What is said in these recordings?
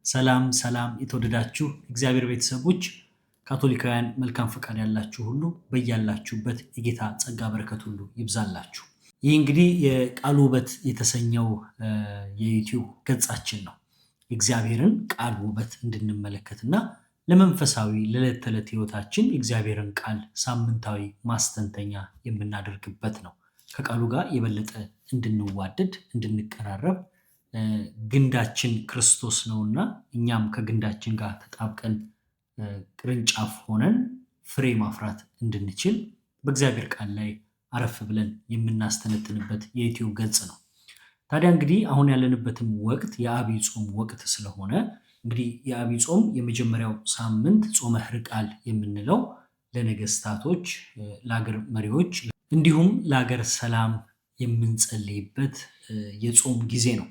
ሰላም ሰላም የተወደዳችሁ እግዚአብሔር ቤተሰቦች ካቶሊካውያን መልካም ፈቃድ ያላችሁ ሁሉ በያላችሁበት የጌታ ጸጋ በረከት ሁሉ ይብዛላችሁ። ይህ እንግዲህ የቃል ውበት የተሰኘው የዩቲዩብ ገጻችን ነው። እግዚአብሔርን ቃል ውበት እንድንመለከትና ለመንፈሳዊ ለዕለት ተዕለት ህይወታችን እግዚአብሔርን ቃል ሳምንታዊ ማስተንተኛ የምናደርግበት ነው። ከቃሉ ጋር የበለጠ እንድንዋደድ እንድንቀራረብ ግንዳችን ክርስቶስ ነውና እኛም ከግንዳችን ጋር ተጣብቀን ቅርንጫፍ ሆነን ፍሬ ማፍራት እንድንችል በእግዚአብሔር ቃል ላይ አረፍ ብለን የምናስተነትንበት የዩቲዩብ ገጽ ነው። ታዲያ እንግዲህ አሁን ያለንበትም ወቅት የዐቢይ ጾም ወቅት ስለሆነ እንግዲህ የዐቢይ ጾም የመጀመሪያው ሳምንት ጾመ ሕርቃል የምንለው ለነገስታቶች፣ ለአገር መሪዎች እንዲሁም ለአገር ሰላም የምንጸልይበት የጾም ጊዜ ነው።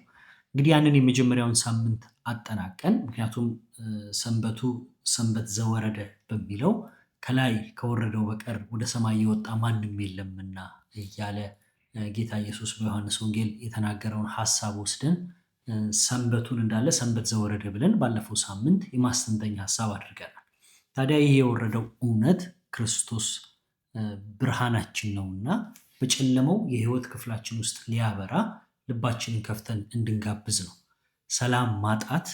እንግዲህ ያንን የመጀመሪያውን ሳምንት አጠናቀን ምክንያቱም ሰንበቱ ሰንበት ዘወረደ በሚለው ከላይ ከወረደው በቀር ወደ ሰማይ የወጣ ማንም የለምና እያለ ጌታ ኢየሱስ በዮሐንስ ወንጌል የተናገረውን ሐሳብ ወስደን ሰንበቱን እንዳለ ሰንበት ዘወረደ ብለን ባለፈው ሳምንት የማስተንተኛ ሐሳብ አድርገናል። ታዲያ ይህ የወረደው እውነት ክርስቶስ ብርሃናችን ነውና በጨለመው የህይወት ክፍላችን ውስጥ ሊያበራ ልባችንን ከፍተን እንድንጋብዝ ነው። ሰላም ማጣት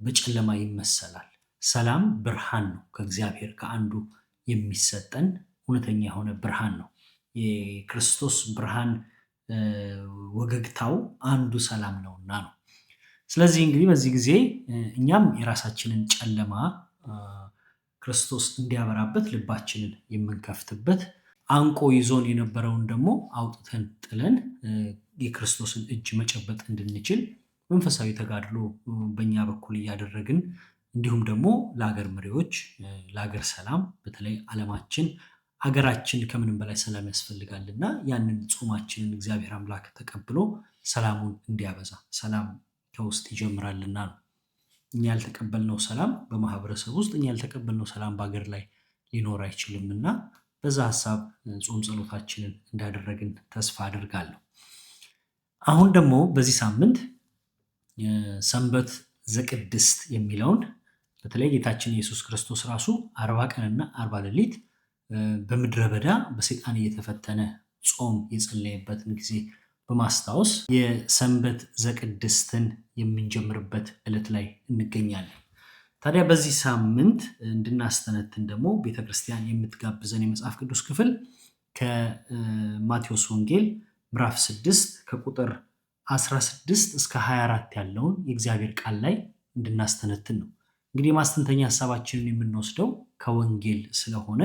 በጨለማ ይመሰላል። ሰላም ብርሃን ነው። ከእግዚአብሔር ከአንዱ የሚሰጠን እውነተኛ የሆነ ብርሃን ነው። የክርስቶስ ብርሃን ወገግታው አንዱ ሰላም ነውና ነው። ስለዚህ እንግዲህ በዚህ ጊዜ እኛም የራሳችንን ጨለማ ክርስቶስ እንዲያበራበት ልባችንን የምንከፍትበት አንቆ ይዞን የነበረውን ደግሞ አውጥተን ጥለን የክርስቶስን እጅ መጨበጥ እንድንችል መንፈሳዊ ተጋድሎ በእኛ በኩል እያደረግን እንዲሁም ደግሞ ለአገር መሪዎች ለአገር ሰላም በተለይ ዓለማችን አገራችን ከምንም በላይ ሰላም ያስፈልጋልና ያንን ጾማችንን እግዚአብሔር አምላክ ተቀብሎ ሰላሙን እንዲያበዛ ሰላም ከውስጥ ይጀምራልና ነው። እኛ ያልተቀበልነው ሰላም በማህበረሰብ ውስጥ እኛ ያልተቀበልነው ሰላም በአገር ላይ ሊኖር አይችልምና በዛ ሐሳብ ጾም ጸሎታችንን እንዳደረግን ተስፋ አድርጋለሁ። አሁን ደግሞ በዚህ ሳምንት ሰንበት ዘቅድስት የሚለውን በተለይ ጌታችን ኢየሱስ ክርስቶስ ራሱ 40 ቀንና 40 ሌሊት በምድረ በዳ በሰይጣን እየተፈተነ ጾም የጸለየበትን ጊዜ በማስታወስ የሰንበት ዘቅድስትን የምንጀምርበት ዕለት ላይ እንገኛለን። ታዲያ በዚህ ሳምንት እንድናስተነትን ደግሞ ቤተክርስቲያን የምትጋብዘን የመጽሐፍ ቅዱስ ክፍል ከማቴዎስ ወንጌል ምዕራፍ 6 ከቁጥር 16 እስከ 24 ያለውን የእግዚአብሔር ቃል ላይ እንድናስተነትን ነው። እንግዲህ የማስተንተኛ ሐሳባችንን የምንወስደው ከወንጌል ስለሆነ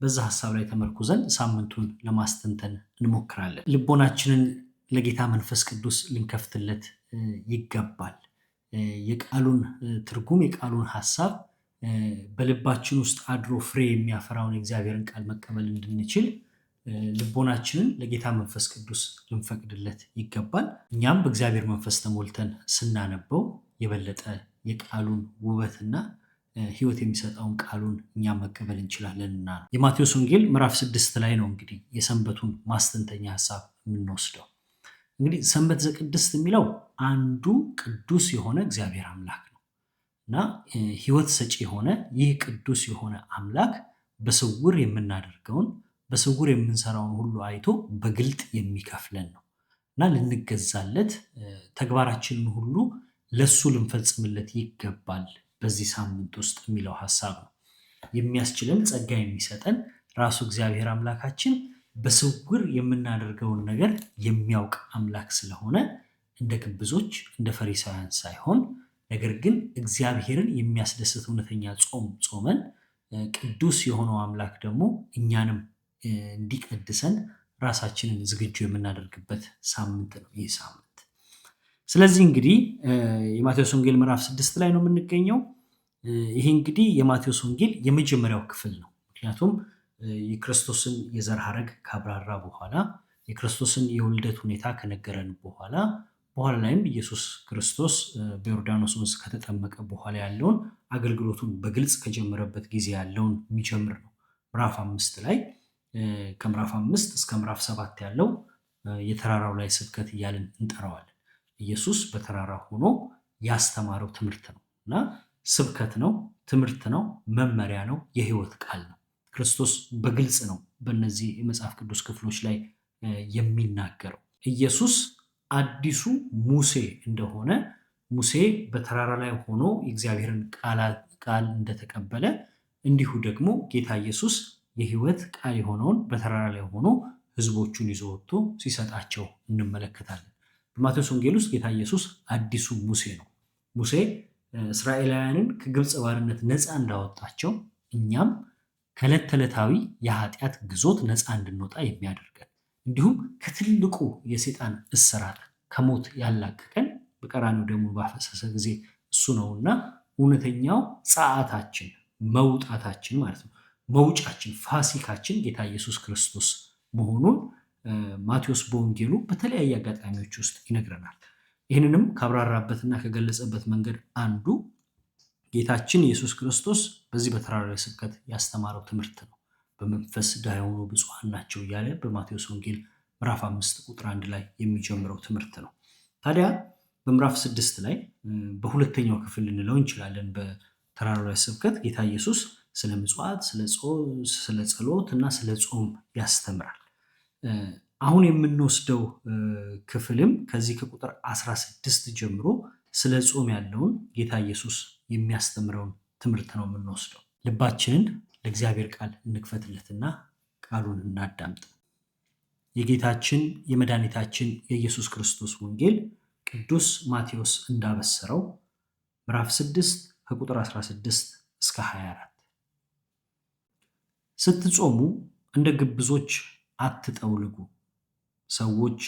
በዛ ሐሳብ ላይ ተመርኩዘን ሳምንቱን ለማስተንተን እንሞክራለን። ልቦናችንን ለጌታ መንፈስ ቅዱስ ልንከፍትለት ይገባል። የቃሉን ትርጉም የቃሉን ሐሳብ በልባችን ውስጥ አድሮ ፍሬ የሚያፈራውን የእግዚአብሔርን ቃል መቀበል እንድንችል ልቦናችንን ለጌታ መንፈስ ቅዱስ ልንፈቅድለት ይገባል። እኛም በእግዚአብሔር መንፈስ ተሞልተን ስናነበው የበለጠ የቃሉን ውበትና ሕይወት የሚሰጠውን ቃሉን እኛም መቀበል እንችላለንና ነው። የማቴዎስ ወንጌል ምዕራፍ 6 ላይ ነው እንግዲህ የሰንበቱን ማስተንተኛ ሐሳብ የምንወስደው። እንግዲህ ሰንበት ዘቅድስት የሚለው አንዱ ቅዱስ የሆነ እግዚአብሔር አምላክ ነው እና ሕይወት ሰጪ የሆነ ይህ ቅዱስ የሆነ አምላክ በስውር የምናደርገውን በስውር የምንሰራውን ሁሉ አይቶ በግልጥ የሚከፍለን ነው እና ልንገዛለት ተግባራችንን ሁሉ ለሱ ልንፈጽምለት ይገባል በዚህ ሳምንት ውስጥ የሚለው ሐሳብ ነው። የሚያስችለን ጸጋ የሚሰጠን ራሱ እግዚአብሔር አምላካችን በስውር የምናደርገውን ነገር የሚያውቅ አምላክ ስለሆነ እንደ ግብዞች እንደ ፈሪሳውያን ሳይሆን ነገር ግን እግዚአብሔርን የሚያስደስት እውነተኛ ጾም ጾመን ቅዱስ የሆነው አምላክ ደግሞ እኛንም እንዲቀድሰን ራሳችንን ዝግጁ የምናደርግበት ሳምንት ነው ይህ ሳምንት። ስለዚህ እንግዲህ የማቴዎስ ወንጌል ምዕራፍ 6 ላይ ነው የምንገኘው። ይሄ እንግዲህ የማቴዎስ ወንጌል የመጀመሪያው ክፍል ነው። ምክንያቱም የክርስቶስን የዘር ሐረግ ካብራራ በኋላ የክርስቶስን የውልደት ሁኔታ ከነገረን በኋላ ላይም ኢየሱስ ክርስቶስ በዮርዳኖስ ወንዝ ከተጠመቀ በኋላ ያለውን አገልግሎቱን በግልጽ ከጀመረበት ጊዜ ያለውን የሚጀምር ነው። ምዕራፍ 5 ላይ ከምዕራፍ 5 እስከ ምዕራፍ 7 ያለው የተራራው ላይ ስብከት እያልን እንጠራዋለን። ኢየሱስ በተራራ ሆኖ ያስተማረው ትምህርት ነው። እና ስብከት ነው፣ ትምህርት ነው፣ መመሪያ ነው፣ የህይወት ቃል ነው። ክርስቶስ በግልጽ ነው በእነዚህ የመጽሐፍ ቅዱስ ክፍሎች ላይ የሚናገረው። ኢየሱስ አዲሱ ሙሴ እንደሆነ፣ ሙሴ በተራራ ላይ ሆኖ የእግዚአብሔርን ቃል እንደተቀበለ፣ እንዲሁ ደግሞ ጌታ ኢየሱስ የህይወት ቃል የሆነውን በተራራ ላይ ሆኖ ህዝቦቹን ይዞ ወጥቶ ሲሰጣቸው እንመለከታለን። በማቴዎስ ወንጌል ውስጥ ጌታ ኢየሱስ አዲሱ ሙሴ ነው። ሙሴ እስራኤላውያንን ከግብፅ ባርነት ነፃ እንዳወጣቸው እኛም ከዕለት ተዕለታዊ የኃጢአት ግዞት ነፃ እንድንወጣ የሚያደርገን እንዲሁም ከትልቁ የሰይጣን እስራት ከሞት ያላቀቀን በቀራንዮ ደሙን ባፈሰሰ ጊዜ እሱ ነውና እውነተኛው ጸአታችን መውጣታችን ማለት ነው፣ መውጫችን ፋሲካችን ጌታ ኢየሱስ ክርስቶስ መሆኑን ማቴዎስ በወንጌሉ በተለያየ አጋጣሚዎች ውስጥ ይነግረናል። ይህንንም ካብራራበትና ከገለጸበት መንገድ አንዱ ጌታችን ኢየሱስ ክርስቶስ በዚህ በተራራ ላይ ስብከት ያስተማረው ትምህርት ነው። በመንፈስ ድሃ የሆኑ ብፁዓን ናቸው እያለ በማቴዎስ ወንጌል ምዕራፍ 5 ቁጥር 1 ላይ የሚጀምረው ትምህርት ነው። ታዲያ በምዕራፍ 6 ላይ በሁለተኛው ክፍል ልንለው እንችላለን፣ በተራራ ላይ ስብከት ጌታ ኢየሱስ ስለ ምጽዋት፣ ስለ ጸሎት እና ስለ ጾም ያስተምራል። አሁን የምንወስደው ክፍልም ከዚህ ከቁጥር 16 ጀምሮ ስለ ጾም ያለውን ጌታ ኢየሱስ የሚያስተምረውን ትምህርት ነው የምንወስደው። ልባችንን ለእግዚአብሔር ቃል እንክፈትለትና ቃሉን እናዳምጥ። የጌታችን የመድኃኒታችን የኢየሱስ ክርስቶስ ወንጌል ቅዱስ ማቴዎስ እንዳበሰረው ምዕራፍ 6 ከቁጥር 16 እስከ 24 ስትጾሙ እንደ ግብዞች አትጠውልጉ፣ ሰዎች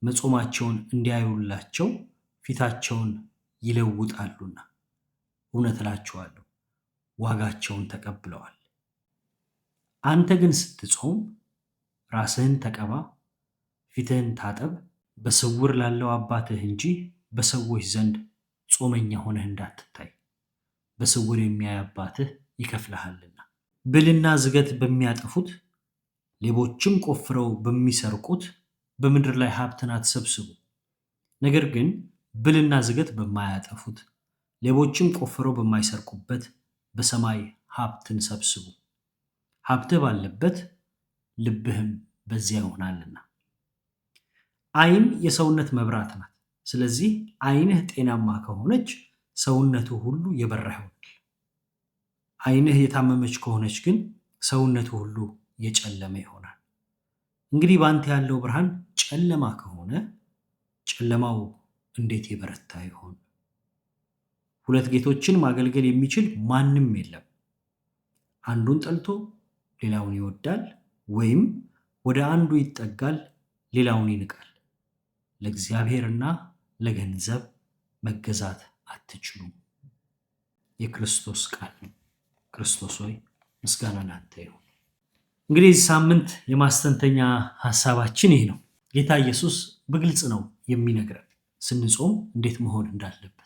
መጾማቸውን እንዲያዩላቸው ፊታቸውን ይለውጣሉና፣ እውነት እላችኋለሁ ዋጋቸውን ተቀብለዋል። አንተ ግን ስትጾም ራስህን ተቀባ፣ ፊትህን ታጠብ፣ በስውር ላለው አባትህ እንጂ በሰዎች ዘንድ ጾመኛ ሆነህ እንዳትታይ፣ በስውር የሚያይ አባትህ ይከፍልሃልና። ብልና ዝገት በሚያጠፉት ሌቦችም ቆፍረው በሚሰርቁት በምድር ላይ ሀብትን አትሰብስቡ። ነገር ግን ብልና ዝገት በማያጠፉት ሌቦችም ቆፍረው በማይሰርቁበት በሰማይ ሀብትን ሰብስቡ። ሀብትህ ባለበት ልብህም በዚያ ይሆናልና። ዓይን የሰውነት መብራት ናት። ስለዚህ ዓይንህ ጤናማ ከሆነች ሰውነትህ ሁሉ የበራ ይሆናል። ዓይንህ የታመመች ከሆነች ግን ሰውነትህ ሁሉ የጨለመ ይሆናል። እንግዲህ በአንተ ያለው ብርሃን ጨለማ ከሆነ ጨለማው እንዴት የበረታ ይሆን? ሁለት ጌቶችን ማገልገል የሚችል ማንም የለም። አንዱን ጠልቶ ሌላውን ይወዳል፣ ወይም ወደ አንዱ ይጠጋል ሌላውን ይንቃል። ለእግዚአብሔርና ለገንዘብ መገዛት አትችሉም። የክርስቶስ ቃል ነው። ክርስቶስ ሆይ ምስጋና ላንተ ይሁን። እንግዲህ የዚህ ሳምንት የማስተንተኛ ሐሳባችን ይህ ነው። ጌታ ኢየሱስ በግልጽ ነው የሚነግረን ስንጾም እንዴት መሆን እንዳለበት።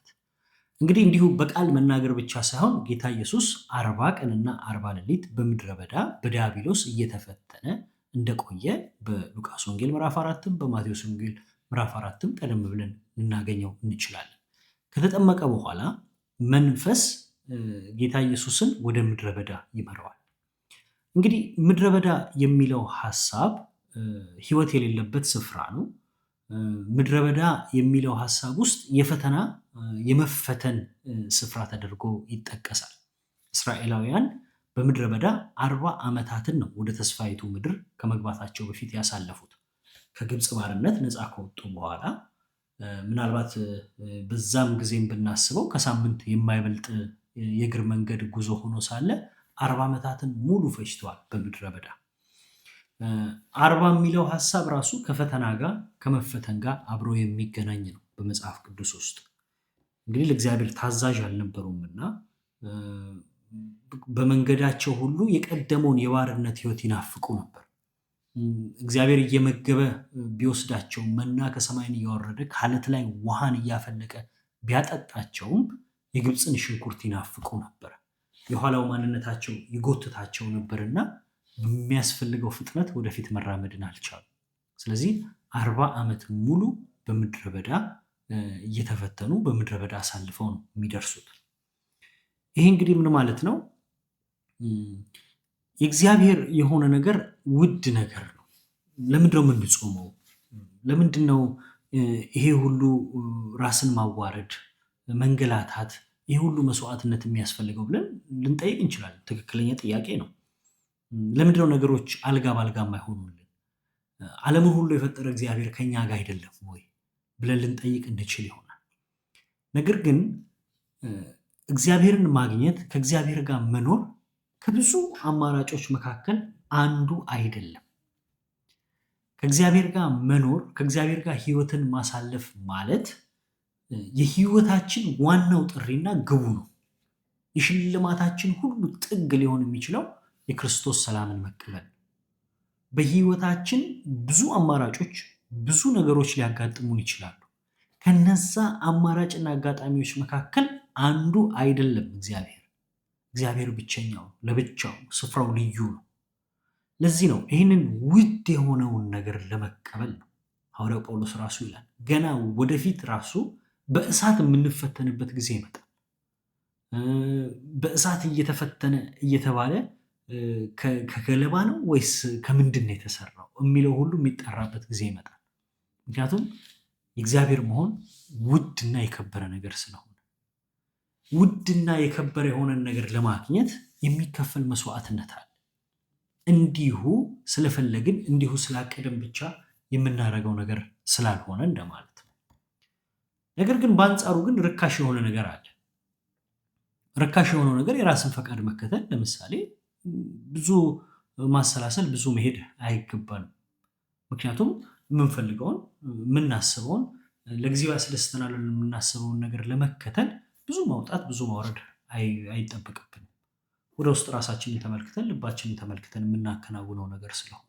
እንግዲህ እንዲሁ በቃል መናገር ብቻ ሳይሆን ጌታ ኢየሱስ 40 ቀንና 40 ሌሊት በምድረ በዳ በዲያብሎስ እየተፈተነ እንደቆየ በሉቃስ ወንጌል ምዕራፍ 4ም በማቴዎስ ወንጌል ምዕራፍ 4ም ቀደም ብለን ልናገኘው እንችላለን። ከተጠመቀ በኋላ መንፈስ ጌታ ኢየሱስን ወደ ምድረ በዳ ይመራዋል። እንግዲህ ምድረ በዳ የሚለው ሐሳብ ሕይወት የሌለበት ስፍራ ነው። ምድረ በዳ የሚለው ሐሳብ ውስጥ የፈተና የመፈተን ስፍራ ተደርጎ ይጠቀሳል። እስራኤላውያን በምድረ በዳ 40 ዓመታትን ነው ወደ ተስፋይቱ ምድር ከመግባታቸው በፊት ያሳለፉት። ከግብፅ ባርነት ነፃ ከወጡ በኋላ ምናልባት በዛም ጊዜም ብናስበው ከሳምንት የማይበልጥ የእግር መንገድ ጉዞ ሆኖ ሳለ 40 ዓመታትን ሙሉ ፈጅተዋል በምድረ በዳ። 40 የሚለው ሐሳብ ራሱ ከፈተና ጋር ከመፈተን ጋር አብሮ የሚገናኝ ነው በመጽሐፍ ቅዱስ ውስጥ። እንግዲህ ለእግዚአብሔር ታዛዥ አልነበሩምና በመንገዳቸው ሁሉ የቀደመውን የባርነት ሕይወት ይናፍቁ ነበር። እግዚአብሔር እየመገበ ቢወስዳቸው መና ከሰማይን እያወረደ ከዓለት ላይ ውሃን እያፈለቀ ቢያጠጣቸውም የግብፅን ሽንኩርት ይናፍቁ ነበር። የኋላው ማንነታቸው ይጎትታቸው ነበርና በሚያስፈልገው ፍጥነት ወደፊት መራመድን አልቻሉ። ስለዚህ 40 ዓመት ሙሉ በምድረ በዳ እየተፈተኑ በምድረ በዳ አሳልፈው ነው የሚደርሱት። ይሄ እንግዲህ ምን ማለት ነው? የእግዚአብሔር የሆነ ነገር ውድ ነገር ነው። ለምንድን ነው የምንጾመው? ለምንድን ነው ይሄ ሁሉ ራስን ማዋረድ፣ መንገላታት፣ ይሄ ሁሉ መስዋዕትነት የሚያስፈልገው ብለን ልንጠይቅ እንችላለን። ትክክለኛ ጥያቄ ነው። ለምንድን ነው ነገሮች አልጋ በአልጋ የማይሆኑልን? ዓለምን ሁሉ የፈጠረ እግዚአብሔር ከኛ ጋር አይደለም ወይ ብለን ልንጠይቅ እንችል ይሆናል። ነገር ግን እግዚአብሔርን ማግኘት፣ ከእግዚአብሔር ጋር መኖር ከብዙ አማራጮች መካከል አንዱ አይደለም። ከእግዚአብሔር ጋር መኖር፣ ከእግዚአብሔር ጋር ህይወትን ማሳለፍ ማለት የህይወታችን ዋናው ጥሪና ግቡ ነው። የሽልማታችን ሁሉ ጥግ ሊሆን የሚችለው የክርስቶስ ሰላምን መቀበል። በህይወታችን ብዙ አማራጮች፣ ብዙ ነገሮች ሊያጋጥሙን ይችላሉ። ከነዛ አማራጭና አጋጣሚዎች መካከል አንዱ አይደለም እግዚአብሔር። እግዚአብሔር ብቸኛው፣ ለብቻው፣ ስፍራው ልዩ ነው። ለዚህ ነው ይህንን ውድ የሆነውን ነገር ለመቀበል ነው ሐዋርያው ጳውሎስ ራሱ ይላል፣ ገና ወደፊት ራሱ በእሳት የምንፈተንበት ጊዜ ይመጣል። በእሳት እየተፈተነ እየተባለ ከገለባ ነው ወይስ ከምንድን ነው የተሰራው የሚለው ሁሉ የሚጠራበት ጊዜ ይመጣል። ምክንያቱም የእግዚአብሔር መሆን ውድና የከበረ ነገር ስለሆነ፣ ውድና የከበረ የሆነን ነገር ለማግኘት የሚከፈል መስዋዕትነት አለ። እንዲሁ ስለፈለግን እንዲሁ ስላቀደም ብቻ የምናደርገው ነገር ስላልሆነ እንደማለት ነው። ነገር ግን በአንጻሩ ግን ርካሽ የሆነ ነገር አለ። ርካሽ የሆነው ነገር የራስን ፈቃድ መከተል። ለምሳሌ ብዙ ማሰላሰል፣ ብዙ መሄድ አይገባንም። ምክንያቱም የምንፈልገውን የምናስበውን ለጊዜው ያስደስተናል የምናስበውን ነገር ለመከተል ብዙ ማውጣት ብዙ ማውረድ አይጠበቅብንም። ወደ ውስጥ ራሳችንን ተመልክተን ልባችንን ተመልክተን የምናከናውነው ነገር ስለሆነ፣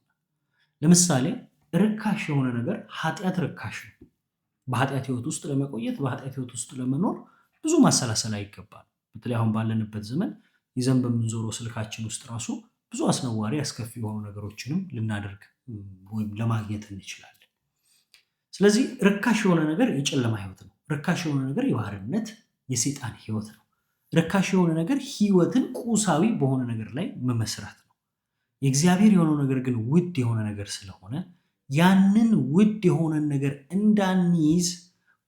ለምሳሌ ርካሽ የሆነ ነገር ኃጢአት ርካሽ ነው። በኃጢአት ህይወት ውስጥ ለመቆየት በኃጢአት ህይወት ውስጥ ለመኖር ብዙ ማሰላሰል አይገባል። በተለይ አሁን ባለንበት ዘመን ይዘን በምንዞረው ስልካችን ውስጥ ራሱ ብዙ አስነዋሪ አስከፊ የሆኑ ነገሮችንም ልናደርግ ወይም ለማግኘት እንችላለን። ስለዚህ ርካሽ የሆነ ነገር የጨለማ ህይወት ነው። ርካሽ የሆነ ነገር የባርነት የሰይጣን ህይወት ነው። ርካሽ የሆነ ነገር ህይወትን ቁሳዊ በሆነ ነገር ላይ መመስረት ነው። የእግዚአብሔር የሆነው ነገር ግን ውድ የሆነ ነገር ስለሆነ ያንን ውድ የሆነን ነገር እንዳንይዝ፣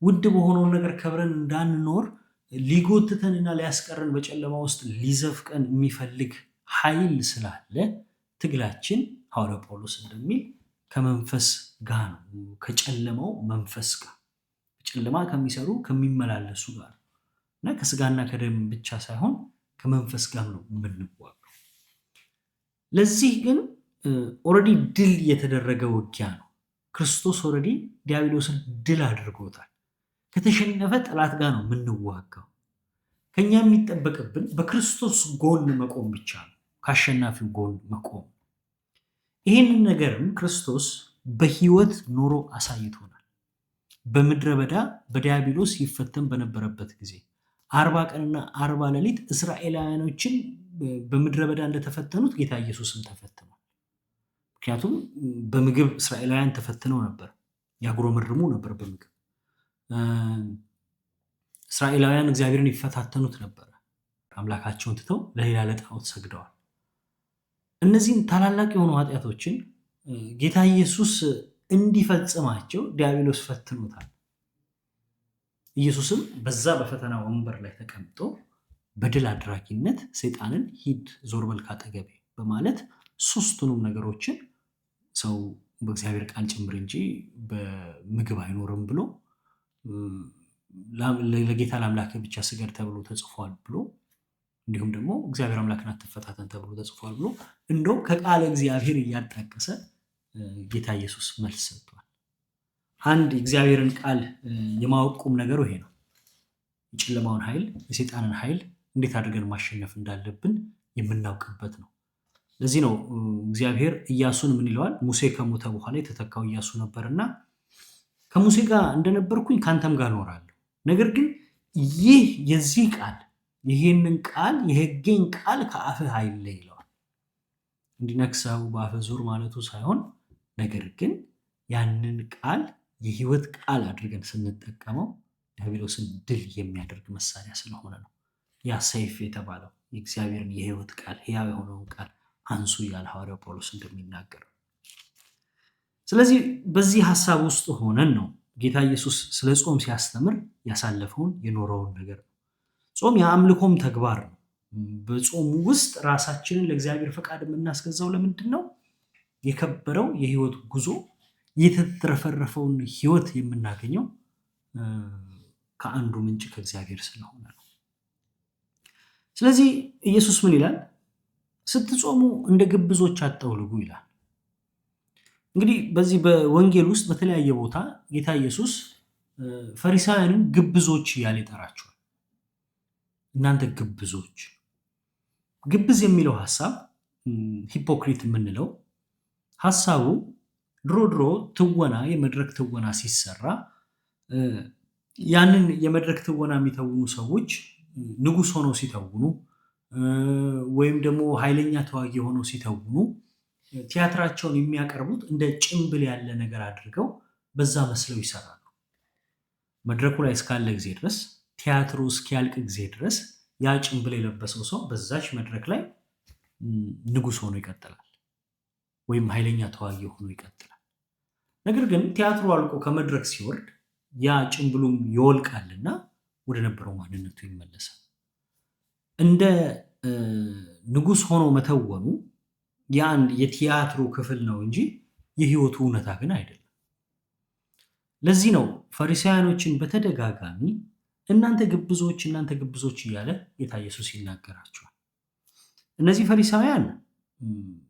ውድ በሆነው ነገር ከብረን እንዳንኖር ሊጎትተንና ሊያስቀረን በጨለማ ውስጥ ሊዘፍቀን የሚፈልግ ኃይል ስላለ ትግላችን ሐዋርያው ጳውሎስ እንደሚል ከመንፈስ ጋር ነው፣ ከጨለማው መንፈስ ጋር፣ ጨለማ ከሚሰሩ ከሚመላለሱ ጋር እና ከስጋና ከደም ብቻ ሳይሆን ከመንፈስ ጋር ነው የምንዋጋው። ለዚህ ግን ኦልሬዲ ድል የተደረገ ውጊያ ነው። ክርስቶስ ኦልሬዲ ዲያብሎስን ድል አድርጎታል። ከተሸነፈ ጠላት ጋር ነው የምንዋጋው። ከኛ የሚጠበቅብን በክርስቶስ ጎን መቆም ብቻ ነው፣ ከአሸናፊው ጎን መቆም። ይህንን ነገርም ክርስቶስ በህይወት ኖሮ አሳይቶናል። በምድረ በዳ በዲያብሎስ ይፈተን በነበረበት ጊዜ 40 ቀንና 40 ሌሊት እስራኤላውያኖችን በምድረ በዳ እንደተፈተኑት ጌታ ኢየሱስም ተፈትኗል። ምክንያቱም በምግብ እስራኤላውያን ተፈትነው ነበር፣ ያጉረመርሙ ነበር በምግብ። እስራኤላውያን እግዚአብሔርን ይፈታተኑት ነበር፣ አምላካቸውን ትተው ለሌላ ለጣዖት ሰግደዋል። እነዚህን ታላላቅ የሆኑ ኃጢአቶችን ጌታ ኢየሱስ እንዲፈጽማቸው ዲያብሎስ ፈትኖታል። ኢየሱስም በዛ በፈተና ወንበር ላይ ተቀምጦ በድል አድራጊነት ሰይጣንን ሂድ ዞር በል ካጠገቤ በማለት ሶስቱንም ነገሮችን ሰው በእግዚአብሔር ቃል ጭምር እንጂ በምግብ አይኖርም ብሎ፣ ለጌታ ለአምላክ ብቻ ስገድ ተብሎ ተጽፏል ብሎ፣ እንዲሁም ደግሞ እግዚአብሔር አምላክን አትፈታተን ተብሎ ተጽፏል ብሎ እንደውም ከቃለ እግዚአብሔር እያጣቀሰ ጌታ ኢየሱስ መልስ ሰጥቷል። አንድ የእግዚአብሔርን ቃል የማወቅ ቁም ነገሩ ይሄ ነው። የጨለማውን ኃይል የሰይጣንን ኃይል እንዴት አድርገን ማሸነፍ እንዳለብን የምናውቅበት ነው። ለዚህ ነው እግዚአብሔር ኢያሱን ምን ይለዋል? ሙሴ ከሞተ በኋላ የተተካው ኢያሱ ነበርና ከሙሴ ጋር እንደነበርኩኝ ከአንተም ጋር እኖራለሁ፣ ነገር ግን ይህ የዚህ ቃል ይህንን ቃል የሕጌን ቃል ከአፍህ አይለይ ይለዋል። እንዲነክሰው በአፍህ ዙር ማለቱ ሳይሆን ነገር ግን ያንን ቃል የህይወት ቃል አድርገን ስንጠቀመው ዲያብሎስን ድል የሚያደርግ መሳሪያ ስለሆነ ነው። ያ ሰይፍ የተባለው የእግዚአብሔርን የሕይወት ቃል ሕያው የሆነውን ቃል አንሱ እያለ ሐዋርያው ጳውሎስ እንደሚናገር። ስለዚህ በዚህ ሐሳብ ውስጥ ሆነን ነው ጌታ ኢየሱስ ስለ ጾም ሲያስተምር ያሳለፈውን የኖረውን ነገር። ጾም የአምልኮም ተግባር ነው። በጾም ውስጥ ራሳችንን ለእግዚአብሔር ፈቃድ የምናስገዛው ለምንድን ነው? የከበረው የሕይወት ጉዞ የተትረፈረፈውን ሕይወት የምናገኘው ከአንዱ ምንጭ ከእግዚአብሔር ስለሆነ ነው። ስለዚህ ኢየሱስ ምን ይላል? ስትጾሙ እንደ ግብዞች አትጠውልጉ ይላል። እንግዲህ በዚህ በወንጌል ውስጥ በተለያየ ቦታ ጌታ ኢየሱስ ፈሪሳውያንን ግብዞች እያለ ይጠራቸዋል። እናንተ ግብዞች። ግብዝ የሚለው ሐሳብ ሂፖክሪት የምንለው ሐሳቡ ድሮ ትወና የመድረክ ትወና ሲሰራ ያንን የመድረክ ትወና የሚተውኑ ሰዎች ንጉሥ ሆነው ሲተውኑ ወይም ደግሞ ኃይለኛ ተዋጊ ሆነው ሲተውኑ ቲያትራቸውን የሚያቀርቡት እንደ ጭምብል ያለ ነገር አድርገው በዛ መስለው ይሰራሉ። መድረኩ ላይ እስካለ ጊዜ ድረስ ቲያትሩ እስኪያልቅ ጊዜ ድረስ ያ ጭምብል የለበሰው ሰው በዛች መድረክ ላይ ንጉሥ ሆኖ ይቀጥላል፣ ወይም ኃይለኛ ተዋጊ ሆኖ ይቀጥላል። ነገር ግን ቲያትሩ አልቆ ከመድረክ ሲወርድ ያ ጭምብሉም ይወልቃልና ወደ ነበረው ማንነቱ ይመለሳል። እንደ ንጉሥ ሆኖ መተወኑ የአንድ የቲያትሩ ክፍል ነው እንጂ የሕይወቱ እውነታ ግን አይደለም። ለዚህ ነው ፈሪሳውያኖችን በተደጋጋሚ እናንተ ግብዞች እያለ ጌታ ኢየሱስ ይናገራቸዋል። እነዚህ ፈሪሳውያን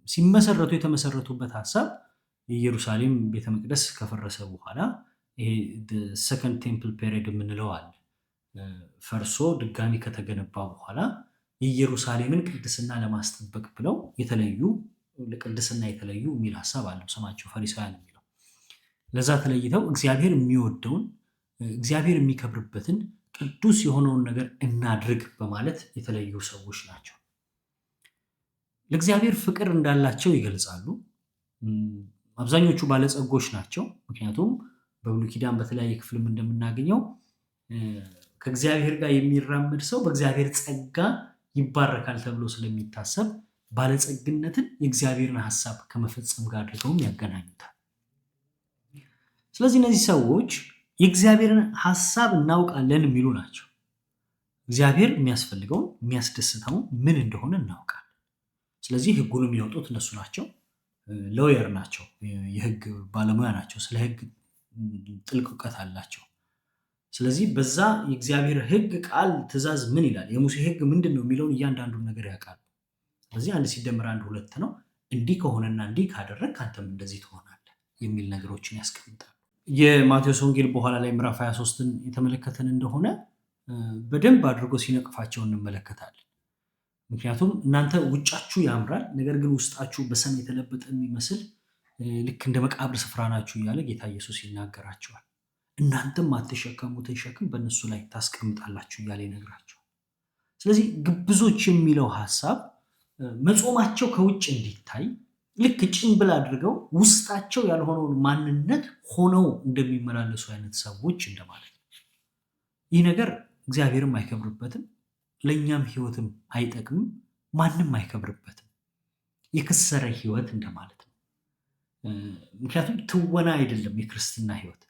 ሲመሰረቱ የተመሰረቱበት ሐሳብ የኢየሩሳሌም ቤተ መቅደስ ከፈረሰ በኋላ ይሄ ሰከንድ ቴምፕል ፔሪድ የምንለው አለ። ፈርሶ ድጋሚ ከተገነባ በኋላ የኢየሩሳሌምን ቅድስና ለማስጠበቅ ብለው ለቅድስና የተለዩ የሚል ሐሳብ አለው ስማቸው ፈሪሳውያን የሚለው። ለዛ ተለይተው እግዚአብሔር የሚወደውን እግዚአብሔር የሚከብርበትን ቅዱስ የሆነውን ነገር እናድርግ በማለት የተለዩ ሰዎች ናቸው። ለእግዚአብሔር ፍቅር እንዳላቸው ይገልጻሉ። አብዛኞቹ ባለጸጎች ናቸው። ምክንያቱም በብሉይ ኪዳን በተለያየ ክፍልም እንደምናገኘው ከእግዚአብሔር ጋር የሚራመድ ሰው በእግዚአብሔር ጸጋ ይባረካል ተብሎ ስለሚታሰብ ባለጸግነትን የእግዚአብሔርን ሐሳብ ከመፈጸም ጋር አድርገውም ያገናኙታል። ስለዚህ እነዚህ ሰዎች የእግዚአብሔርን ሐሳብ እናውቃለን የሚሉ ናቸው። እግዚአብሔር የሚያስፈልገውን የሚያስደስተውን ምን እንደሆነ እናውቃለን። ስለዚህ ሕጉን የሚያወጡት እነሱ ናቸው። ሎየር ናቸው፣ የሕግ ባለሙያ ናቸው። ስለ ሕግ ጥልቅ እውቀት አላቸው። ስለዚህ በዛ የእግዚአብሔር ሕግ ቃል ትእዛዝ ምን ይላል፣ የሙሴ ሕግ ምንድን ነው የሚለውን እያንዳንዱን ነገር ያውቃሉ። ስለዚህ 1 ሲደመር 1 2 ነው። እንዲህ ከሆነና እንዲህ ካደረግ አንተም እንደዚህ ትሆናለህ የሚል ነገሮችን ያስቀምጣሉ። የማቴዎስ ወንጌል በኋላ ላይ ምዕራፍ 23ን የተመለከተን እንደሆነ በደንብ አድርጎ ሲነቅፋቸው እንመለከታለን። ምክንያቱም እናንተ ውጫችሁ ያምራል፣ ነገር ግን ውስጣችሁ በሰም የተለበጠ የሚመስል ልክ እንደ መቃብር ስፍራ ናችሁ እያለ ጌታ ኢየሱስ ይናገራቸዋል። እናንተም አትሸከሙትን ሸክም በእነሱ ላይ ታስቀምጣላችሁ እያለ ይነግራቸዋል። ስለዚህ ግብዞች የሚለው ሐሳብ መጾማቸው ከውጭ እንዲታይ ልክ ጭንብል አድርገው ውስጣቸው ያልሆነውን ማንነት ሆነው እንደሚመላለሱ አይነት ሰዎች እንደማለት ነው። ይህ ነገር እግዚአብሔርም አይከብርበትም፣ ለእኛም ሕይወትም አይጠቅምም፣ ማንም አይከብርበትም። የከሰረ ሕይወት እንደማለት ነው። ምክንያቱም ትወና አይደለም የክርስትና ሕይወት።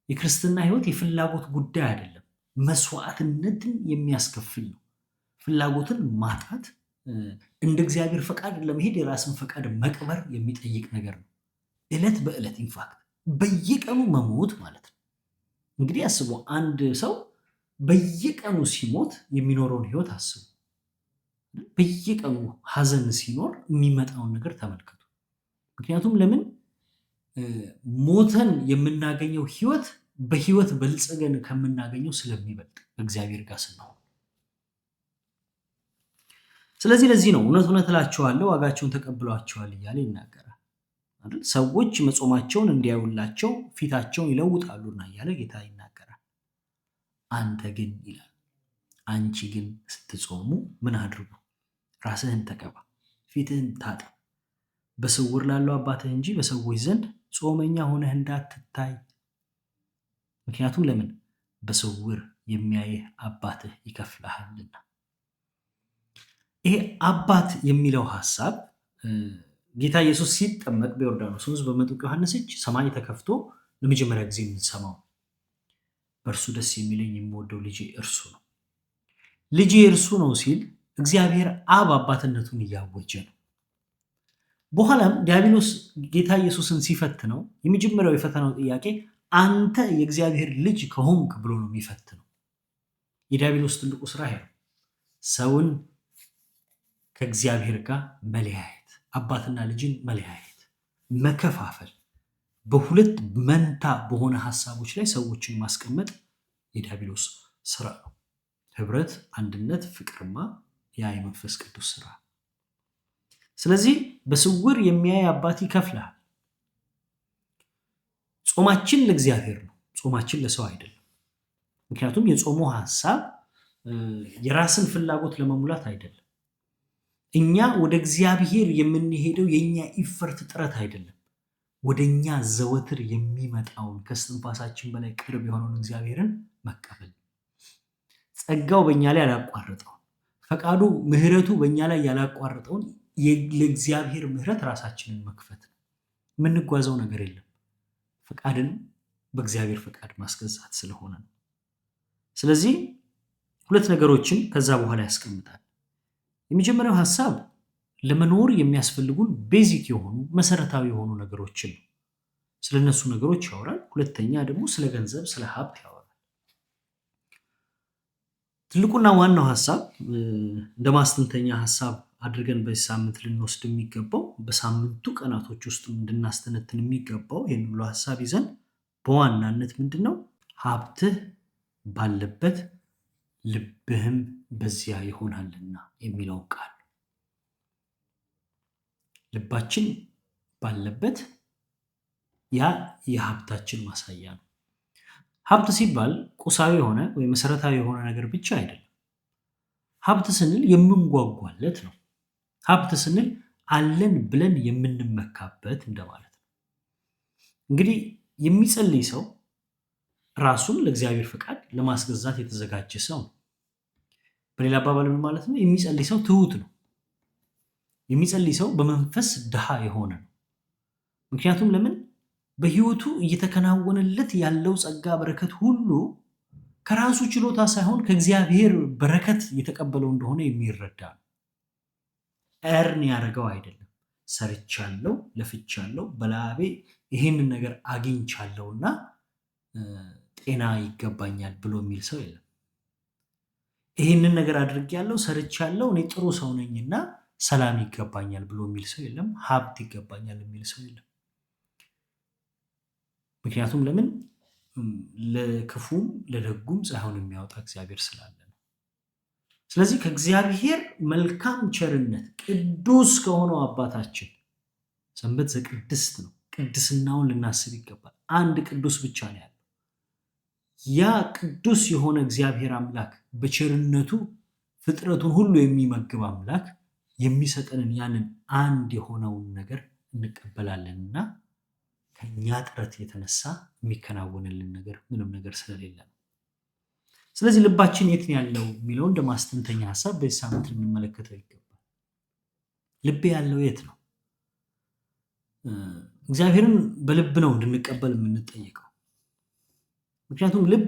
የክርስትና ሕይወት የፍላጎት ጉዳይ አይደለም፣ መስዋዕትነትን የሚያስከፍል ነው። ፍላጎትን ማጣት እንደ እግዚአብሔር ፈቃድ ለመሄድ የራስን ፈቃድ መቅበር የሚጠይቅ ነገር ነው። ዕለት በዕለት ኢንፋክት በየቀኑ መሞት ማለት ነው። እንግዲህ አስቡ፣ አንድ ሰው በየቀኑ ሲሞት የሚኖረውን ሕይወት አስቡ። በየቀኑ ሐዘን ሲኖር የሚመጣውን ነገር ተመልከቱ። ምክንያቱም ለምን ሞተን የምናገኘው ሕይወት በሕይወት በልጽገን ከምናገኘው ስለሚበልጥ በእግዚአብሔር ጋር ስንሆን። ስለዚህ ለዚህ ነው እውነት እውነት እላችኋለሁ ዋጋቸውን ተቀብሏቸዋል እያለ ይናገራል አይደል? ሰዎች መጾማቸውን እንዲያዩላቸው ፊታቸውን ይለውጣሉና እያለ ጌታ ይናገራል። አንተ ግን ይላል፣ አንቺ ግን ስትጾሙ ምን አድርጉ? ራስህን ተቀባ፣ ፊትህን ታጠብ፣ በስውር ላለው አባትህ እንጂ በሰዎች ዘንድ ጾመኛ ሆነህ እንዳትታይ። ምክንያቱም ለምን? በስውር የሚያይህ አባትህ ይከፍልሃልና። ይሄ አባት የሚለው ሐሳብ ጌታ ኢየሱስ ሲጠመቅ በዮርዳኖስ ወንዝ በመጥምቁ ዮሐንስ እጅ ሰማይ ተከፍቶ ለመጀመሪያ ጊዜ የምንሰማው በእርሱ ደስ የሚለኝ የምወደው ልጄ እርሱ ነው። ልጄ እርሱ ነው ሲል እግዚአብሔር አብ አባትነቱን እያወጀ ነው። በኋላም ዲያብሎስ ጌታ ኢየሱስን ሲፈትነው የመጀመሪያው የፈተናው ጥያቄ አንተ የእግዚአብሔር ልጅ ከሆንክ ብሎ ነው የሚፈትነው። የዲያብሎስ ትልቁ ስራ ይሄ ነው፣ ሰውን ከእግዚአብሔር ጋር መለያየት፣ አባትና ልጅን መለያየት፣ መከፋፈል፣ በሁለት መንታ በሆነ ሀሳቦች ላይ ሰዎችን ማስቀመጥ የዲያብሎስ ስራ ነው። ህብረት፣ አንድነት፣ ፍቅርማ ያ የመንፈስ ቅዱስ ስራ። ስለዚህ በስውር የሚያይ አባት ይከፍልሃል። ጾማችን ለእግዚአብሔር ነው፣ ጾማችን ለሰው አይደለም። ምክንያቱም የጾሙ ሀሳብ የራስን ፍላጎት ለመሙላት አይደለም። እኛ ወደ እግዚአብሔር የምንሄደው የኛ ኢፈርት ጥረት አይደለም። ወደኛ ዘወትር የሚመጣውን ከስትንፋሳችን በላይ ቅርብ የሆነውን እግዚአብሔርን መቀበል፣ ጸጋው በእኛ ላይ ያላቋረጠውን፣ ፈቃዱ ምህረቱ በእኛ ላይ ያላቋረጠውን ለእግዚአብሔር ምህረት ራሳችንን መክፈት ነው። የምንጓዘው ነገር የለም፣ ፈቃድን በእግዚአብሔር ፈቃድ ማስገዛት ስለሆነ ነው። ስለዚህ ሁለት ነገሮችን ከዛ በኋላ ያስቀምጣል። የመጀመሪያው ሀሳብ ለመኖር የሚያስፈልጉን ቤዚክ የሆኑ መሰረታዊ የሆኑ ነገሮችን ነው። ስለነሱ ነገሮች ያወራል። ሁለተኛ ደግሞ ስለ ገንዘብ፣ ስለ ሀብት ያወራል። ትልቁና ዋናው ሀሳብ እንደ ማስተንተኛ ሀሳብ አድርገን በዚህ ሳምንት ልንወስድ የሚገባው በሳምንቱ ቀናቶች ውስጥ እንድናስተነትን የሚገባው ይህን ብሎ ሀሳብ ይዘን በዋናነት ምንድን ነው? ሀብትህ ባለበት ልብህም በዚያ ይሆናልና የሚለውን ቃል ልባችን ባለበት ያ የሀብታችን ማሳያ ነው። ሀብት ሲባል ቁሳዊ የሆነ ወይ መሰረታዊ የሆነ ነገር ብቻ አይደለም። ሀብት ስንል የምንጓጓለት ነው። ሀብት ስንል አለን ብለን የምንመካበት እንደማለት ነው። እንግዲህ የሚጸልይ ሰው ራሱን ለእግዚአብሔር ፈቃድ ለማስገዛት የተዘጋጀ ሰው ነው። በሌላ አባባል ምን ማለት ነው? የሚጸልይ ሰው ትሁት ነው። የሚጸልይ ሰው በመንፈስ ድሃ የሆነ ነው። ምክንያቱም ለምን? በህይወቱ እየተከናወነለት ያለው ጸጋ በረከት ሁሉ ከራሱ ችሎታ ሳይሆን ከእግዚአብሔር በረከት የተቀበለው እንደሆነ የሚረዳ ነው። እርን ያደረገው አይደለም። ሰርቻለሁ፣ ለፍቻለሁ፣ በላቤ ይሄንን ነገር አግኝቻለሁና ጤና ይገባኛል ብሎ የሚል ሰው የለም። ይሄንን ነገር አድርጌያለሁ፣ ሰርቻለሁ፣ እኔ ጥሩ ሰው ነኝና ሰላም ይገባኛል ብሎ የሚል ሰው የለም። ሀብት ይገባኛል የሚል ሰው የለም። ምክንያቱም ለምን? ለክፉም ለደጉም ሳይሆን የሚያወጣ እግዚአብሔር ስላለ ነው። ስለዚህ ከእግዚአብሔር መልካም ቸርነት ቅዱስ ከሆነው አባታችን ሰንበት ዘቅድስት ነው። ቅድስናውን ልናስብ ይገባል። አንድ ቅዱስ ብቻ ነው ያለው። ያ ቅዱስ የሆነ እግዚአብሔር አምላክ በቸርነቱ ፍጥረቱን ሁሉ የሚመግብ አምላክ የሚሰጠንን ያንን አንድ የሆነውን ነገር እንቀበላለንና ከኛ ጥረት የተነሳ የሚከናወንልን ነገር ምንም ነገር ስለሌለ ነው። ስለዚህ ልባችን የት ነው ያለው የሚለው እንደ ማስተንተኛ ሀሳብ በዚህ ሳምንት ልንመለከተው ይገባል። ልብ ያለው የት ነው? እግዚአብሔርን በልብ ነው እንድንቀበል የምንጠየቀው። ምክንያቱም ልብ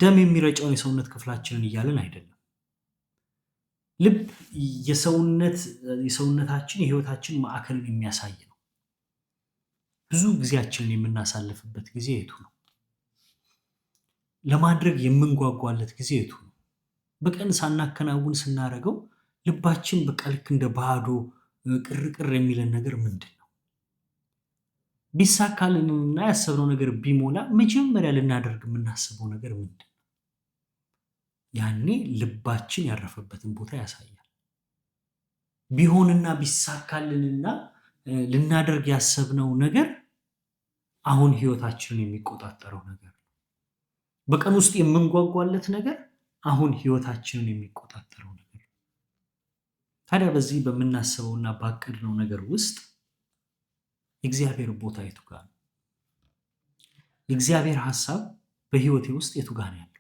ደም የሚረጨውን የሰውነት ክፍላችንን እያለን አይደለም። ልብ የሰውነታችን የህይወታችን ማዕከልን የሚያሳይ ነው። ብዙ ጊዜያችንን የምናሳልፍበት ጊዜ የቱ ነው? ለማድረግ የምንጓጓለት ጊዜ የቱ ነው? በቀን ሳናከናውን ስናደርገው ልባችን በቃ ልክ እንደ ባዶ ቅርቅር የሚለን ነገር ምንድን ነው? ቢሳካልንና ያሰብነው ነገር ቢሞላ መጀመሪያ ልናደርግ የምናስበው ነገር ምንድን ነው? ያኔ ልባችን ያረፈበትን ቦታ ያሳያል። ቢሆንና ቢሳካልንና ልናደርግ ያሰብነው ነገር አሁን ህይወታችንን የሚቆጣጠረው ነገር ነው። በቀን ውስጥ የምንጓጓለት ነገር አሁን ህይወታችንን የሚቆጣጠረው ነገር ነው። ታዲያ በዚህ በምናስበውና ባቀድነው ነገር ውስጥ የእግዚአብሔር ቦታ የቱ ጋር ነው? የእግዚአብሔር ሐሳብ በህይወቴ ውስጥ የቱ ጋር ነው ያለው?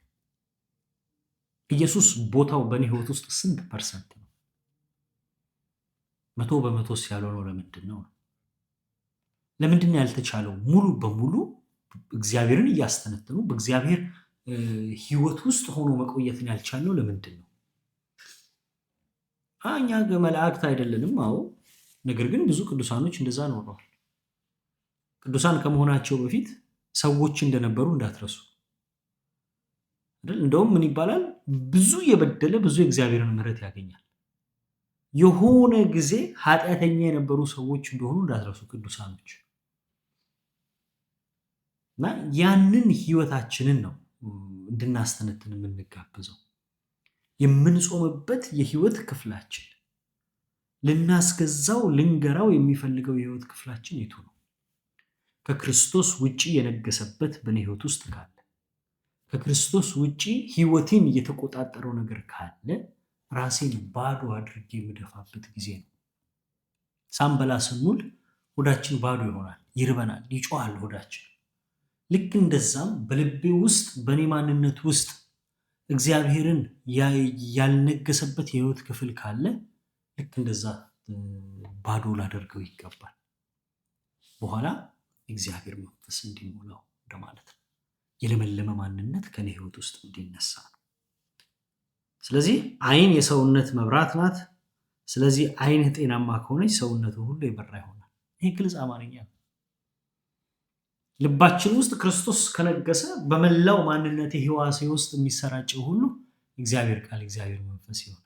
ኢየሱስ ቦታው በእኔ ህይወት ውስጥ ስንት ፐርሰንት ነው? 100% ያልሆነው ለምንድን ነው? ለምንድን ነው ያልተቻለው? ሙሉ በሙሉ እግዚአብሔርን እያስተነተኑ በእግዚአብሔር ሕይወት ውስጥ ሆኖ መቆየትን ያልቻልነው ለምንድን ነው? እኛ መላእክት አይደለንም። አዎ፣ ነገር ግን ብዙ ቅዱሳኖች እንደዛ ኖረዋል። ቅዱሳን ከመሆናቸው በፊት ሰዎች እንደነበሩ እንዳትረሱ። እንደውም ምን ይባላል? ብዙ የበደለ ብዙ የእግዚአብሔርን ምሕረት ያገኛል። የሆነ ጊዜ ኃጢአተኛ የነበሩ ሰዎች እንደሆኑ እንዳትረሱ ቅዱሳኖች። እና ያንን ህይወታችንን ነው እንድናስተነትን የምንጋብዘው። የምንጾምበት የህይወት ክፍላችን ልናስገዛው ልንገራው የሚፈልገው የህይወት ክፍላችን የቱ ነው? ከክርስቶስ ውጪ የነገሰበት በእኔ ህይወት ውስጥ ካለ፣ ከክርስቶስ ውጪ ህይወቴን እየተቆጣጠረው ነገር ካለ ራሴን ባዶ አድርጌ የምደፋበት ጊዜ ነው። ሳንበላ ስንውል ሆዳችን ባዶ ይሆናል፣ ይርበናል፣ ይጮሃል ሆዳችን። ልክ እንደዛም በልቤ ውስጥ በእኔ ማንነት ውስጥ እግዚአብሔርን ያልነገሰበት የህይወት ክፍል ካለ ልክ እንደዛ ባዶ ላደርገው ይገባል። በኋላ እግዚአብሔር መንፈስ እንዲሞላው እንደማለት ነው። የለመለመ ማንነት ከኔ ህይወት ውስጥ እንዲነሳ ነው። ስለዚህ አይን የሰውነት መብራት ናት። ስለዚህ አይንህ ጤናማ ከሆነች ሰውነቱ ሁሉ የበራ ይሆናል። ይህ ግልጽ አማርኛ ነው። ልባችን ውስጥ ክርስቶስ ከነገሰ በመላው ማንነቴ ህዋሴ ውስጥ የሚሰራጨው ሁሉ እግዚአብሔር ቃል እግዚአብሔር መንፈስ ይሆናል።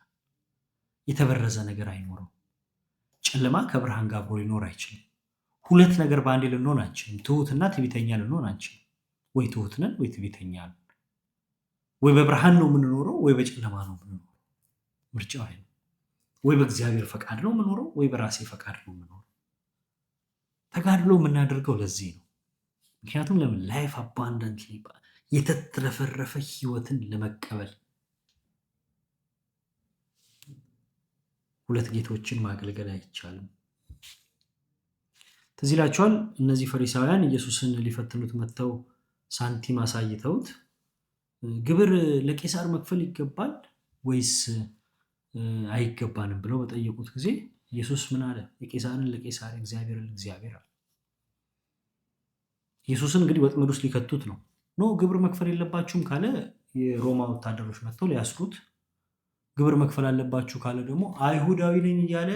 የተበረዘ ነገር አይኖረው። ጨለማ ከብርሃን ጋር አብሮ ሊኖር አይችልም። ሁለት ነገር በአንዴ ልንሆን አንችልም። ትሁትና ትዕቢተኛ ልንሆን አንችልም። ወይ ትሁት ነን ወይ ትዕቢተኛ ነን። ወይ በብርሃን ነው የምንኖረው ወይ በጨለማ ነው የምንኖረው። ምርጫው አይደለም። ወይ በእግዚአብሔር ፈቃድ ነው የምኖረው ወይ በራሴ ፈቃድ ነው የምኖረው። ተጋድሎ የምናደርገው ለዚህ ነው። ምክንያቱም ለምን ላይፍ አባንዳንት የተትረፈረፈ ህይወትን ለመቀበል ሁለት ጌቶችን ማገልገል አይቻልም። ትዝ ይላችኋል፣ እነዚህ ፈሪሳውያን ኢየሱስን ሊፈትኑት መጥተው ሳንቲም አሳይተውት ግብር ለቄሳር መክፈል ይገባል ወይስ አይገባንም ብለው በጠየቁት ጊዜ ኢየሱስ ምን አለ? የቄሳርን ለቄሳር እግዚአብሔርን ለእግዚአብሔር አለ። ኢየሱስን እንግዲህ ወጥመድ ውስጥ ሊከቱት ነው። ኖ ግብር መክፈል የለባችሁም ካለ የሮማ ወታደሮች መጥተው ሊያስሩት፣ ግብር መክፈል አለባችሁ ካለ ደግሞ አይሁዳዊ ነኝ እያለ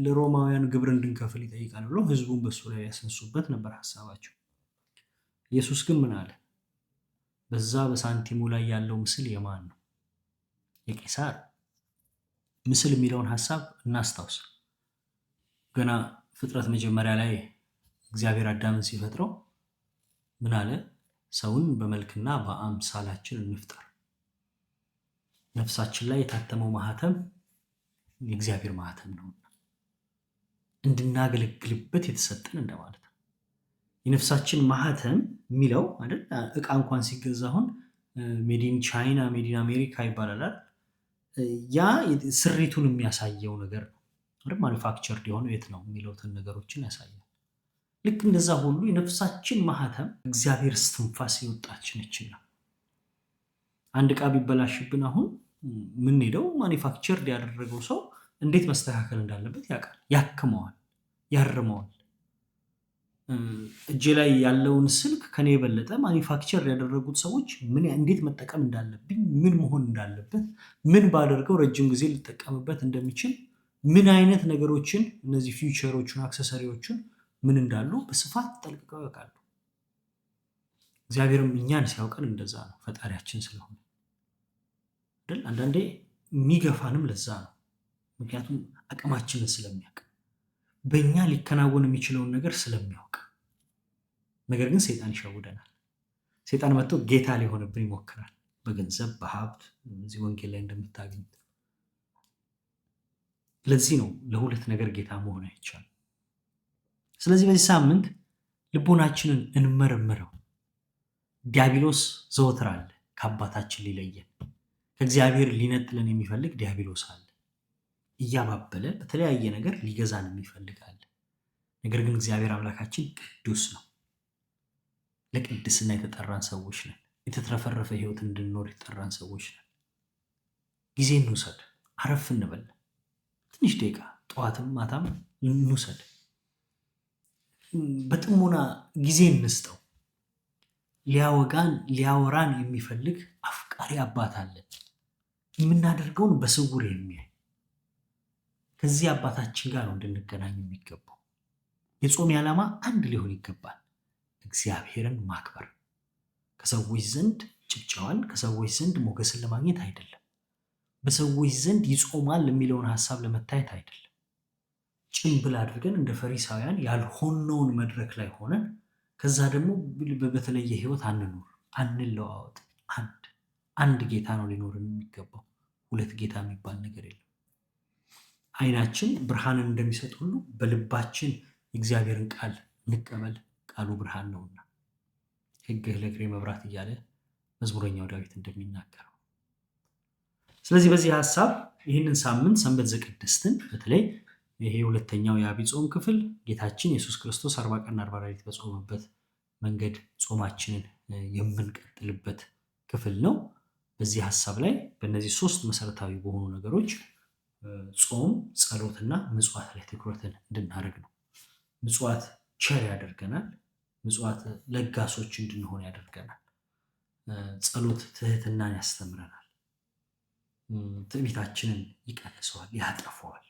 ለሮማውያን ግብር እንድንከፍል ይጠይቃል ብለው ህዝቡን በሱ ላይ ያስነሱበት ነበር ሀሳባቸው። ኢየሱስ ግን ምን አለ? በዛ በሳንቲሙ ላይ ያለው ምስል የማን ነው? የቄሳር። ምስል የሚለውን ሀሳብ እናስታውስ። ገና ፍጥረት መጀመሪያ ላይ እግዚአብሔር አዳምን ሲፈጥረው ምን አለ? ሰውን በመልክና በአምሳላችን እንፍጠር። ነፍሳችን ላይ የታተመው ማህተም የእግዚአብሔር ማህተም ነው፣ እንድናገለግልበት የተሰጠን እንደማለት ነው። የነፍሳችን ማህተም የሚለው አይደል? እቃ እንኳን ሲገዛ አሁን ሜዲን ቻይና ሜዲን አሜሪካ ይባላል። ያ ስሪቱን የሚያሳየው ነገር ነው። ማኑፋክቸርድ የሆነው የት ነው የሚለውትን ነገሮችን ያሳያል። ልክ እንደዛ ሁሉ የነፍሳችን ማህተም እግዚአብሔር እስትንፋስ የወጣች ነችና አንድ እቃ ቢበላሽብን አሁን የምንሄደው ማኒፋክቸርድ ያደረገው ሰው እንዴት መስተካከል እንዳለበት ያውቃል፣ ያክመዋል፣ ያርመዋል። እጄ ላይ ያለውን ስልክ ከኔ የበለጠ ማኒፋክቸር ያደረጉት ሰዎች እንዴት መጠቀም እንዳለብኝ፣ ምን መሆን እንዳለበት፣ ምን ባደርገው ረጅም ጊዜ ልጠቀምበት እንደሚችል፣ ምን አይነት ነገሮችን እነዚህ ፊውቸሮችን አክሰሰሪዎችን ምን እንዳሉ በስፋት ጠልቅቀው ያውቃሉ። እግዚአብሔርም እኛን ሲያውቀን እንደዛ ነው፣ ፈጣሪያችን ስለሆነ አይደል? አንዳንዴ የሚገፋንም ለዛ ነው። ምክንያቱም አቅማችንን ስለሚያውቅ፣ በእኛ ሊከናወን የሚችለውን ነገር ስለሚያውቅ። ነገር ግን ሰይጣን ይሸውደናል። ሰይጣን መጥቶ ጌታ ሊሆንብን ይሞክራል፣ በገንዘብ በሀብት፣ እዚህ ወንጌል ላይ እንደምታገኙት። ለዚህ ነው ለሁለት ነገር ጌታ መሆን አይቻልም። ስለዚህ በዚህ ሳምንት ልቦናችንን እንመርምረው። ዲያብሎስ ዘወትር አለ ከአባታችን ሊለየን፣ ከእግዚአብሔር ሊነጥለን የሚፈልግ ዲያብሎስ አለ። እያባበለ በተለያየ ነገር ሊገዛን የሚፈልግ አለ። ነገር ግን እግዚአብሔር አምላካችን ቅዱስ ነው። ለቅድስና የተጠራን ሰዎች ነን። የተትረፈረፈ ህይወት እንድንኖር የተጠራን ሰዎች ነን። ጊዜ እንውሰድ፣ አረፍ እንበል። ትንሽ ደቂቃ ጠዋትም ማታም እንውሰድ። በጥሞና ጊዜ እንስጠው። ሊያወጋን ሊያወራን የሚፈልግ አፍቃሪ አባት አለን። የምናደርገውን በስውር የሚያይ ከዚህ አባታችን ጋር ነው እንድንገናኝ የሚገባው። የጾም ዓላማ አንድ ሊሆን ይገባል። እግዚአብሔርን ማክበር፣ ከሰዎች ዘንድ ጭብጨዋን፣ ከሰዎች ዘንድ ሞገስን ለማግኘት አይደለም። በሰዎች ዘንድ ይጾማል የሚለውን ሀሳብ ለመታየት አይደለም። ጭምብል አድርገን እንደ ፈሪሳውያን ያልሆነውን መድረክ ላይ ሆነን ከዛ ደግሞ በተለየ ህይወት አንኑር፣ አንለዋወጥ። አንድ ጌታ ነው ሊኖርን የሚገባው። ሁለት ጌታ የሚባል ነገር የለም። አይናችን ብርሃንን እንደሚሰጥ ሁሉ በልባችን የእግዚአብሔርን ቃል እንቀበል፣ ቃሉ ብርሃን ነውና ሕግህ ለእግሬ መብራት እያለ መዝሙረኛው ዳዊት እንደሚናገረው። ስለዚህ በዚህ ሀሳብ ይህንን ሳምንት ሰንበት ዘቅድስትን በተለይ ይሄ ሁለተኛው የዐቢይ ጾም ክፍል ጌታችን ኢየሱስ ክርስቶስ 40 ቀንና 40 ሌሊት በጾመበት መንገድ ጾማችንን የምንቀጥልበት ክፍል ነው። በዚህ ሀሳብ ላይ በእነዚህ 3 መሰረታዊ በሆኑ ነገሮች ጾም፣ ጸሎትና ምጽዋት ላይ ትኩረትን እንድናደርግ ነው። ምጽዋት ቸር ያደርገናል። ምጽዋት ለጋሶች እንድንሆን ያደርገናል። ጸሎት ትህትናን ያስተምረናል። ትዕቢታችንን ይቀንሰዋል፣ ያጠፈዋል።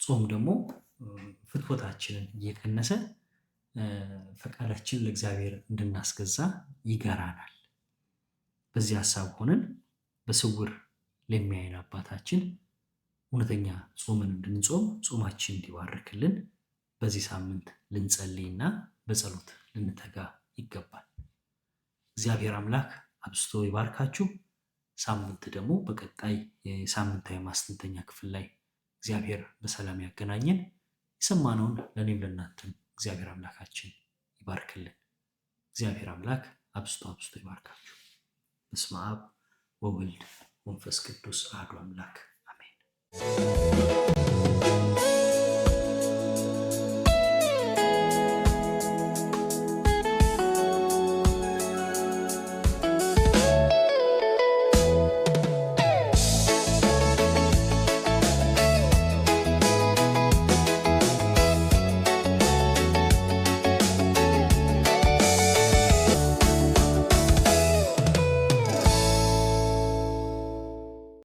ጾም ደግሞ ፍትወታችንን እየቀነሰ ፈቃዳችንን ለእግዚአብሔር እንድናስገዛ ይገራናል። በዚህ ሀሳብ ሆነን በስውር ለሚያየን አባታችን እውነተኛ ጾምን እንድንጾም ጾማችን እንዲባርክልን በዚህ ሳምንት ልንጸልይና በጸሎት ልንተጋ ይገባል። እግዚአብሔር አምላክ አብዝቶ ይባርካችሁ። ሳምንት ደግሞ በቀጣይ የሳምንታዊ ማስተንተኛ ክፍል ላይ እግዚአብሔር በሰላም ያገናኘን። የሰማነውን ለእኔም ለእናንተም እግዚአብሔር አምላካችን ይባርክልን። እግዚአብሔር አምላክ አብዝቶ ይባርካችሁ። በስመ አብ ወወልድ ወመንፈስ ቅዱስ አሐዱ አምላክ አሜን።